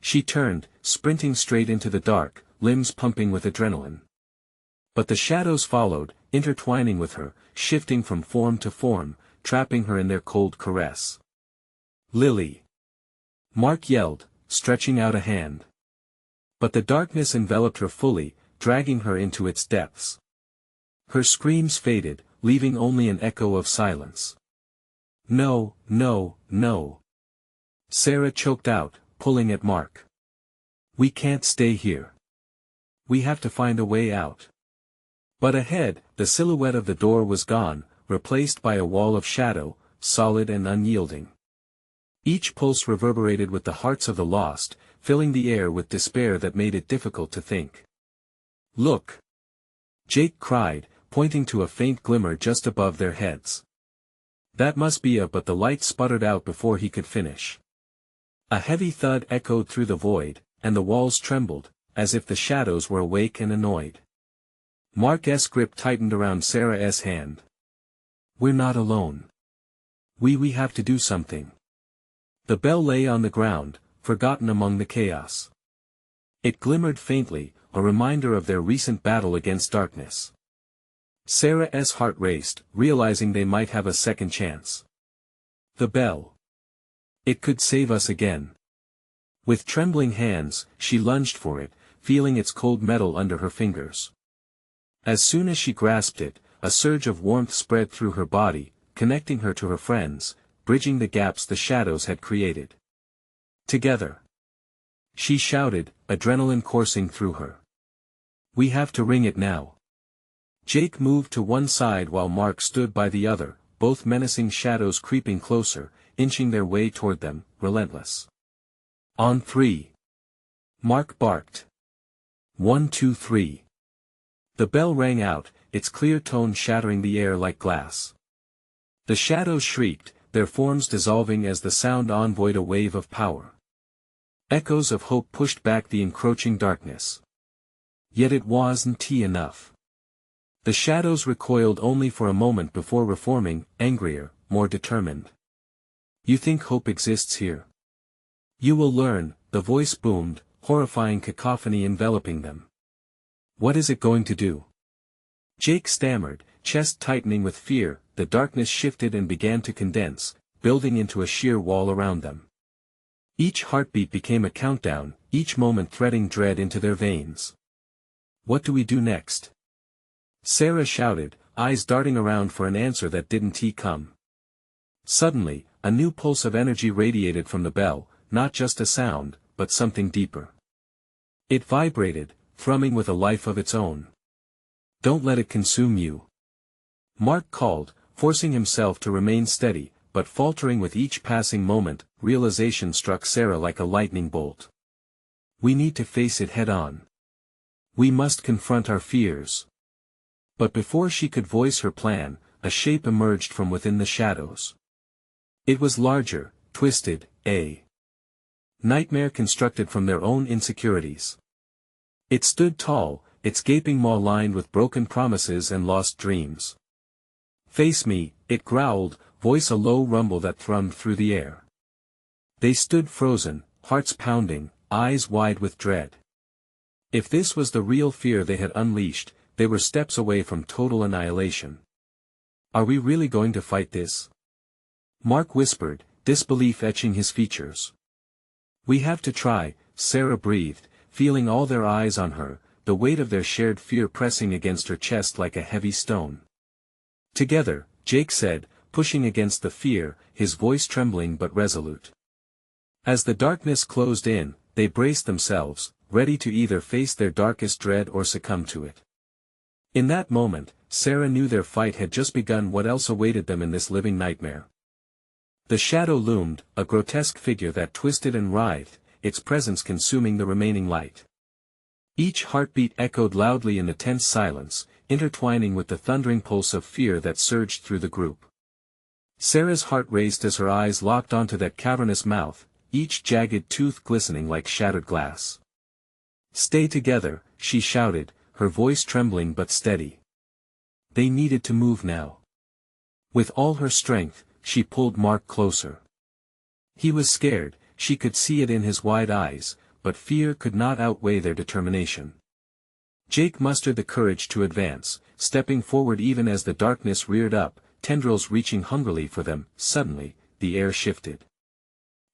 She turned, sprinting straight into the dark, limbs pumping with adrenaline. But the shadows followed, intertwining with her, shifting from form to form, trapping her in their cold caress. Lily! Mark yelled, stretching out a hand. But the darkness enveloped her fully, dragging her into its depths. Her screams faded, leaving only an echo of silence. No, no, no. Sarah choked out, pulling at Mark. We can't stay here. We have to find a way out. But ahead, the silhouette of the door was gone, replaced by a wall of shadow, solid and unyielding. Each pulse reverberated with the hearts of the lost, filling the air with despair that made it difficult to think. "Look!" Jake cried, pointing to a faint glimmer just above their heads. "That must be a," but the light sputtered out before he could finish. A heavy thud echoed through the void, and the walls trembled, as if the shadows were awake and annoyed. Mark's grip tightened around Sarah's hand. "We're not alone. We have to do something." The bell lay on the ground, forgotten among the chaos. It glimmered faintly, a reminder of their recent battle against darkness. Sarah's heart raced, realizing they might have a second chance. The bell. It could save us again. With trembling hands, she lunged for it, feeling its cold metal under her fingers. As soon as she grasped it, a surge of warmth spread through her body, connecting her to her friends, bridging the gaps the shadows had created. "Together!" she shouted, adrenaline coursing through her. "We have to ring it now." Jake moved to one side while Mark stood by the other, both menacing shadows creeping closer, inching their way toward them, relentless. "On three!" Mark barked. 1, 2, 3. The bell rang out, its clear tone shattering the air like glass. The shadows shrieked, their forms dissolving as the sound envoyed a wave of power. Echoes of hope pushed back the encroaching darkness. Yet it wasn't enough. The shadows recoiled only for a moment before reforming, angrier, more determined. "You think hope exists here? You will learn," the voice boomed, horrifying cacophony enveloping them. "What is it going to do?" Jake stammered, chest tightening with fear. The darkness shifted and began to condense, building into a sheer wall around them. Each heartbeat became a countdown, each moment threading dread into their veins. "What do we do next?" Sarah shouted, eyes darting around for an answer that didn't come. Suddenly, a new pulse of energy radiated from the bell, not just a sound, but something deeper. It vibrated, thrumming with a life of its own. "Don't let it consume you," Mark called, forcing himself to remain steady, but faltering with each passing moment. Realization struck Sarah like a lightning bolt. "We need to face it head on. We must confront our fears." But before she could voice her plan, a shape emerged from within the shadows. It was larger, twisted, a nightmare constructed from their own insecurities. It stood tall, its gaping maw lined with broken promises and lost dreams. "Face me," it growled, voice a low rumble that thrummed through the air. They stood frozen, hearts pounding, eyes wide with dread. If this was the real fear they had unleashed, they were steps away from total annihilation. "Are we really going to fight this?" Mark whispered, disbelief etching his features. "We have to try," Sarah breathed, feeling all their eyes on her, the weight of their shared fear pressing against her chest like a heavy stone. "Together," Jake said, pushing against the fear, his voice trembling but resolute. As the darkness closed in, they braced themselves, ready to either face their darkest dread or succumb to it. In that moment, Sarah knew their fight had just begun. What else awaited them in this living nightmare? The shadow loomed, a grotesque figure that twisted and writhed, its presence consuming the remaining light. Each heartbeat echoed loudly in the tense silence, intertwining with the thundering pulse of fear that surged through the group. Sarah's heart raced as her eyes locked onto that cavernous mouth, each jagged tooth glistening like shattered glass. "Stay together," she shouted, her voice trembling but steady. They needed to move now. With all her strength, she pulled Mark closer. He was scared, she could see it in his wide eyes, but fear could not outweigh their determination. Jake mustered the courage to advance, stepping forward even as the darkness reared up, tendrils reaching hungrily for them. Suddenly, the air shifted.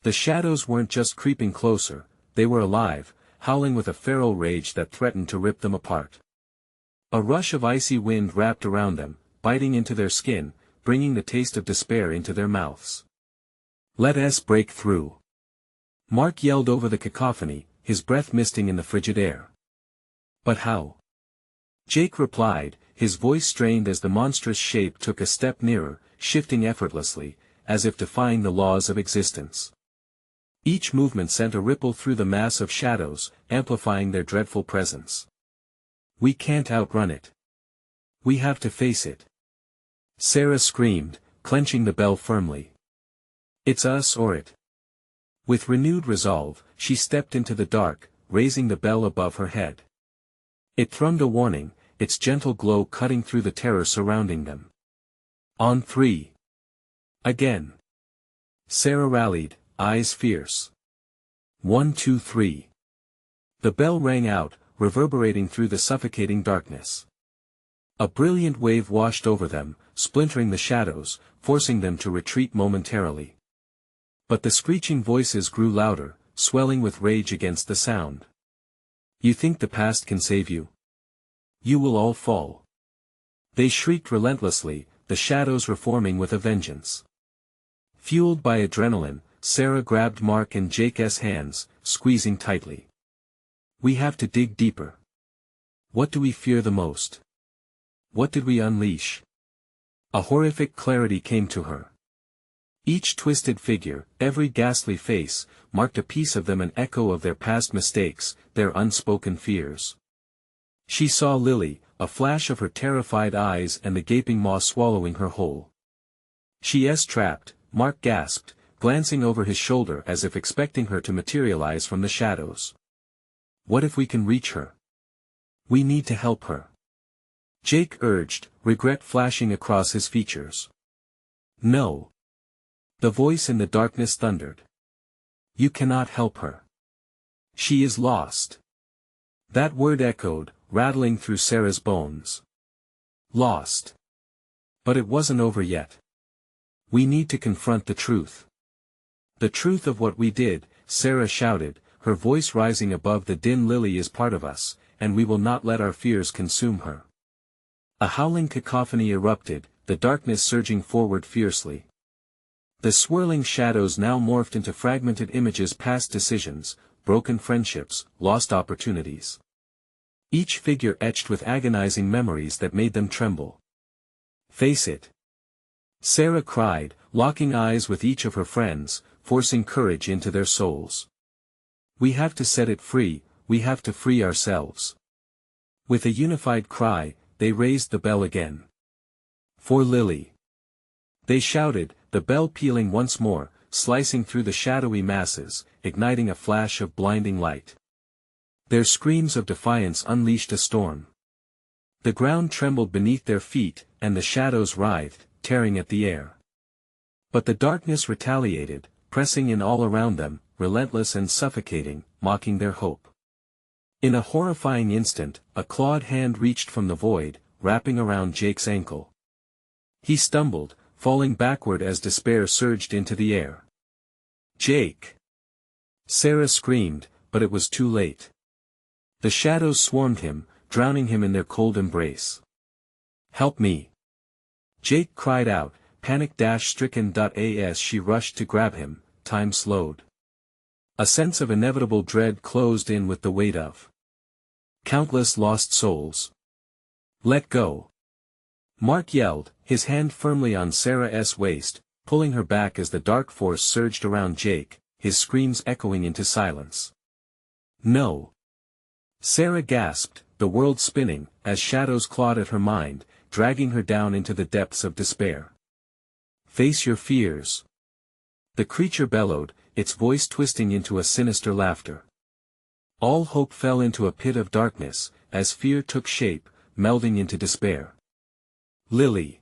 The shadows weren't just creeping closer, they were alive, howling with a feral rage that threatened to rip them apart. A rush of icy wind wrapped around them, biting into their skin, bringing the taste of despair into their mouths. "Let us break through!" Mark yelled over the cacophony, his breath misting in the frigid air. "But how?" Jake replied, his voice strained as the monstrous shape took a step nearer, shifting effortlessly, as if defying the laws of existence. Each movement sent a ripple through the mass of shadows, amplifying their dreadful presence. We can't outrun it. We have to face it. Sarah screamed, clenching the bell firmly. It's us or it. With renewed resolve, she stepped into the dark, raising the bell above her head. It thrummed a warning, its gentle glow cutting through the terror surrounding them. On 3. Again. Sarah rallied, eyes fierce. 1, 2, 3. The bell rang out, reverberating through the suffocating darkness. A brilliant wave washed over them, splintering the shadows, forcing them to retreat momentarily. But the screeching voices grew louder, swelling with rage against the sound. You think the past can save you? You will all fall. They shrieked relentlessly, the shadows reforming with a vengeance. Fueled by adrenaline, Sarah grabbed Mark and Jake's hands, squeezing tightly. We have to dig deeper. What do we fear the most? What did we unleash? A horrific clarity came to her. Each twisted figure, every ghastly face, marked a piece of them, an echo of their past mistakes, their unspoken fears. She saw Lily, a flash of her terrified eyes and the gaping maw swallowing her whole. She's trapped, Mark gasped, glancing over his shoulder as if expecting her to materialize from the shadows. What if we can reach her? We need to help her. Jake urged, regret flashing across his features. No. The voice in the darkness thundered. You cannot help her. She is lost. That word echoed, rattling through Sarah's bones. Lost. But it wasn't over yet. We need to confront the truth. The truth of what we did, Sarah shouted, her voice rising above the din. Lily is part of us, and we will not let our fears consume her. A howling cacophony erupted, the darkness surging forward fiercely. The swirling shadows now morphed into fragmented images, past decisions, broken friendships, lost opportunities. Each figure etched with agonizing memories that made them tremble. Face it. Sarah cried, locking eyes with each of her friends, forcing courage into their souls. We have to set it free, we have to free ourselves. With a unified cry, they raised the bell again. For Lily. They shouted, the bell pealing once more, slicing through the shadowy masses, igniting a flash of blinding light. Their screams of defiance unleashed a storm. The ground trembled beneath their feet, and the shadows writhed, tearing at the air. But the darkness retaliated, pressing in all around them, relentless and suffocating, mocking their hope. In a horrifying instant, a clawed hand reached from the void, wrapping around Jake's ankle. He stumbled, falling backward as despair surged into the air. Jake! Sarah screamed, but it was too late. The shadows swarmed him, drowning him in their cold embrace. Help me! Jake cried out, panic-stricken. As she rushed to grab him, time slowed. A sense of inevitable dread closed in with the weight of countless lost souls. Let go! Mark yelled, his hand firmly on Sarah's waist, pulling her back as the dark force surged around Jake, his screams echoing into silence. No! Sarah gasped, the world spinning, as shadows clawed at her mind, dragging her down into the depths of despair. Face your fears. The creature bellowed, its voice twisting into a sinister laughter. All hope fell into a pit of darkness, as fear took shape, melding into despair. Lily.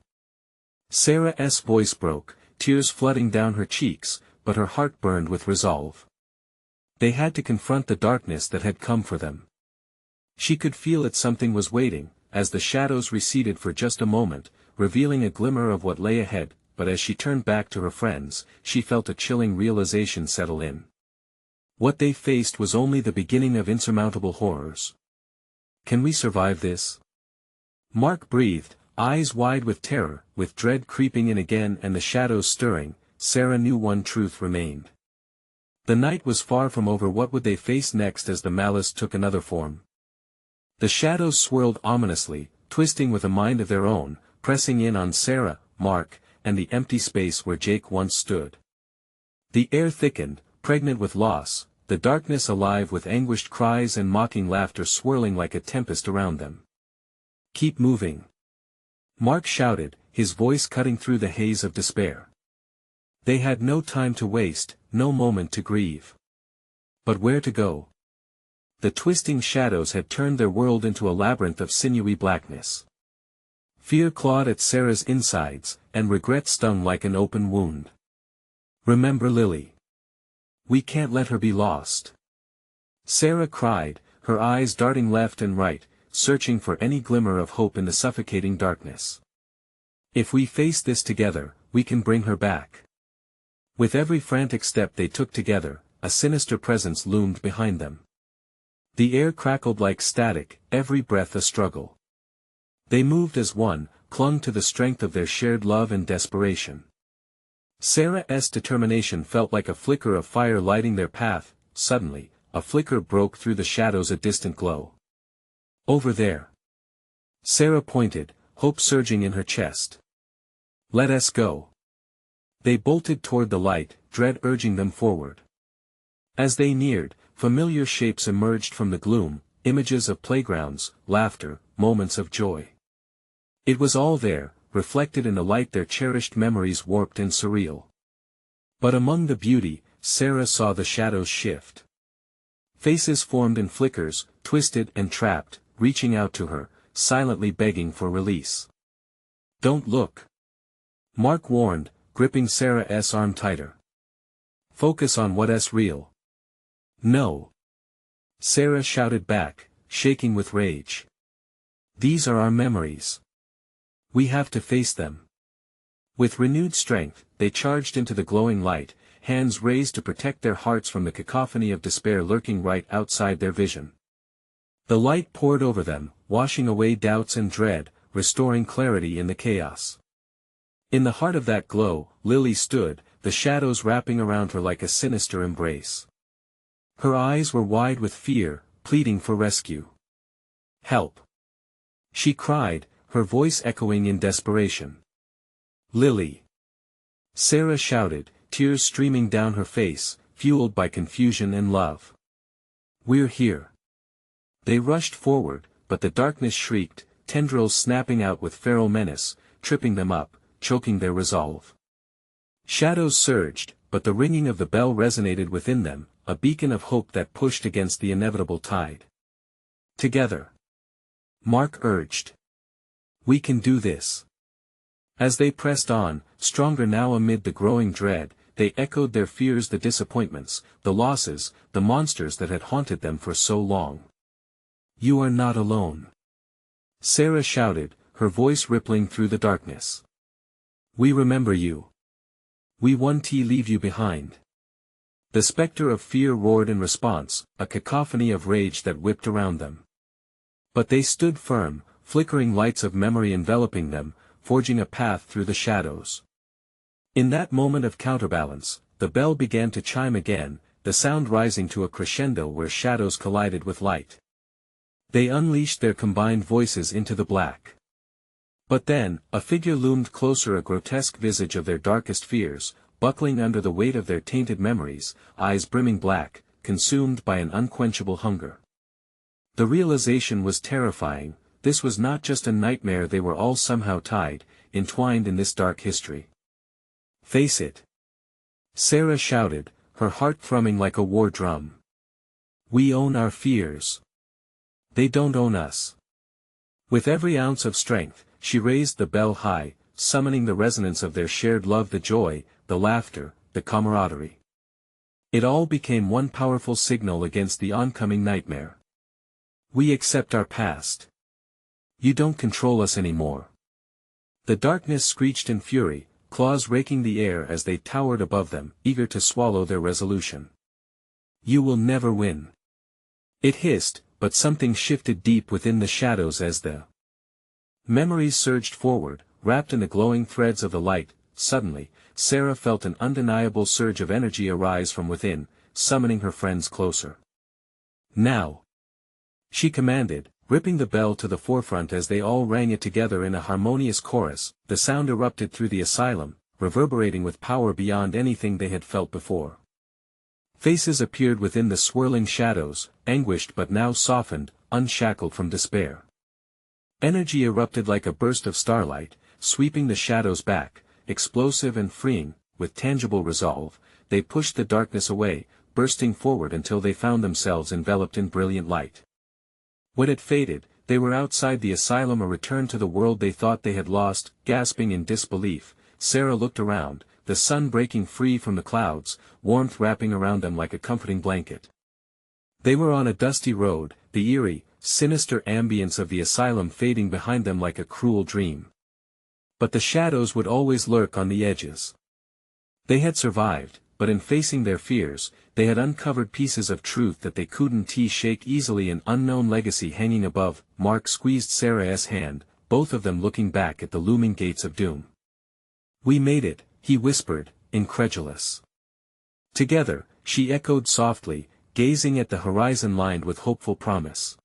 Sarah's voice broke, tears flooding down her cheeks, but her heart burned with resolve. They had to confront the darkness that had come for them. She could feel that something was waiting, as the shadows receded for just a moment, revealing a glimmer of what lay ahead, but as she turned back to her friends, she felt a chilling realization settle in. What they faced was only the beginning of insurmountable horrors. Can we survive this? Mark breathed, eyes wide with terror, with dread creeping in again and the shadows stirring. Sarah knew one truth remained. The night was far from over. What would they face next as the malice took another form? The shadows swirled ominously, twisting with a mind of their own, pressing in on Sarah, Mark, and the empty space where Jake once stood. The air thickened, pregnant with loss, the darkness alive with anguished cries and mocking laughter swirling like a tempest around them. "Keep moving!" Mark shouted, his voice cutting through the haze of despair. They had no time to waste, no moment to grieve. But where to go? The twisting shadows had turned their world into a labyrinth of sinewy blackness. Fear clawed at Sarah's insides, and regret stung like an open wound. "Remember Lily. We can't let her be lost," Sarah cried, her eyes darting left and right, searching for any glimmer of hope in the suffocating darkness. "If we face this together, we can bring her back." With every frantic step they took together, a sinister presence loomed behind them. The air crackled like static, every breath a struggle. They moved as one, clung to the strength of their shared love and desperation. Sarah's determination felt like a flicker of fire lighting their path. Suddenly, a flicker broke through the shadows, a distant glow. "Over there." Sarah pointed, hope surging in her chest. "Let us go." They bolted toward the light, dread urging them forward. As they neared, familiar shapes emerged from the gloom, images of playgrounds, laughter, moments of joy. It was all there, reflected in the light, their cherished memories warped and surreal. But among the beauty, Sarah saw the shadows shift. Faces formed in flickers, twisted and trapped, reaching out to her, silently begging for release. "Don't look," Mark warned, gripping Sarah's arm tighter. "Focus on what's real." "No," Sarah shouted back, shaking with rage. "These are our memories. We have to face them." With renewed strength, they charged into the glowing light, hands raised to protect their hearts from the cacophony of despair lurking right outside their vision. The light poured over them, washing away doubts and dread, restoring clarity in the chaos. In the heart of that glow, Lily stood, the shadows wrapping around her like a sinister embrace. Her eyes were wide with fear, pleading for rescue. "Help!" she cried, her voice echoing in desperation. "Lily!" Sarah shouted, tears streaming down her face, fueled by confusion and love. "We're here." They rushed forward, but the darkness shrieked, tendrils snapping out with feral menace, tripping them up, choking their resolve. Shadows surged, but the ringing of the bell resonated within them, a beacon of hope that pushed against the inevitable tide. "Together," Mark urged. "We can do this." As they pressed on, stronger now amid the growing dread, they echoed their fears, the disappointments, the losses, the monsters that had haunted them for so long. "You are not alone," Sarah shouted, her voice rippling through the darkness. "We remember you. We won't leave you behind." The specter of fear roared in response, a cacophony of rage that whipped around them. But they stood firm, flickering lights of memory enveloping them, forging a path through the shadows. In that moment of counterbalance, the bell began to chime again, the sound rising to a crescendo where shadows collided with light. They unleashed their combined voices into the black. But then, a figure loomed closer, a grotesque visage of their darkest fears, buckling under the weight of their tainted memories, eyes brimming black, consumed by an unquenchable hunger. The realization was terrifying. This was not just a nightmare, they were all somehow tied, entwined in this dark history. "Face it!" Sarah shouted, her heart thrumming like a war drum. "We own our fears. They don't own us." With every ounce of strength, she raised the bell high, summoning the resonance of their shared love, the joy, the laughter, the camaraderie. It all became one powerful signal against the oncoming nightmare. "We accept our past. You don't control us anymore." The darkness screeched in fury, claws raking the air as they towered above them, eager to swallow their resolution. "You will never win." It hissed, but something shifted deep within the shadows as the memories surged forward, wrapped in the glowing threads of the light. Suddenly, Sarah felt an undeniable surge of energy arise from within, summoning her friends closer. "Now!" she commanded, ripping the bell to the forefront. As they all rang it together in a harmonious chorus, the sound erupted through the asylum, reverberating with power beyond anything they had felt before. Faces appeared within the swirling shadows, anguished but now softened, unshackled from despair. Energy erupted like a burst of starlight, sweeping the shadows back, explosive and freeing. With tangible resolve, they pushed the darkness away, bursting forward until they found themselves enveloped in brilliant light. When it faded, they were outside the asylum, a return to the world they thought they had lost. Gasping in disbelief, Sarah looked around, the sun breaking free from the clouds, warmth wrapping around them like a comforting blanket. They were on a dusty road, the eerie, sinister ambience of the asylum fading behind them like a cruel dream. But the shadows would always lurk on the edges. They had survived, but in facing their fears, they had uncovered pieces of truth that they couldn't shake easily. An unknown legacy hanging above. Mark squeezed Sarah's hand, both of them looking back at the looming gates of doom. "We made it," he whispered, incredulous. "Together," she echoed softly, gazing at the horizon lined with hopeful promise.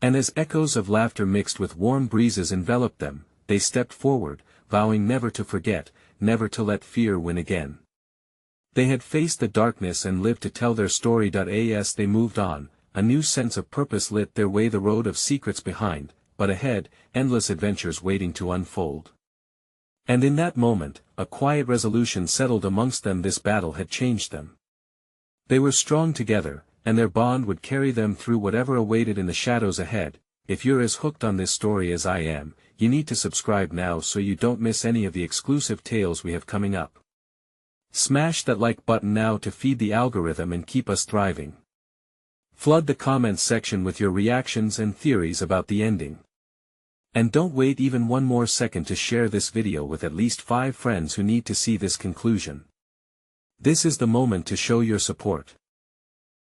And as echoes of laughter mixed with warm breezes enveloped them, they stepped forward, vowing never to forget, never to let fear win again. They had faced the darkness and lived to tell their story. As they moved on, a new sense of purpose lit their way, the road of secrets behind, but ahead, endless adventures waiting to unfold. And in that moment, a quiet resolution settled amongst them. This battle had changed them. They were strong together, and their bond would carry them through whatever awaited in the shadows ahead. If you're as hooked on this story as I am, you need to subscribe now so you don't miss any of the exclusive tales we have coming up. Smash that like button now to feed the algorithm and keep us thriving. Flood the comments section with your reactions and theories about the ending. And don't wait even one more second to share this video with at least 5 friends who need to see this conclusion. This is the moment to show your support.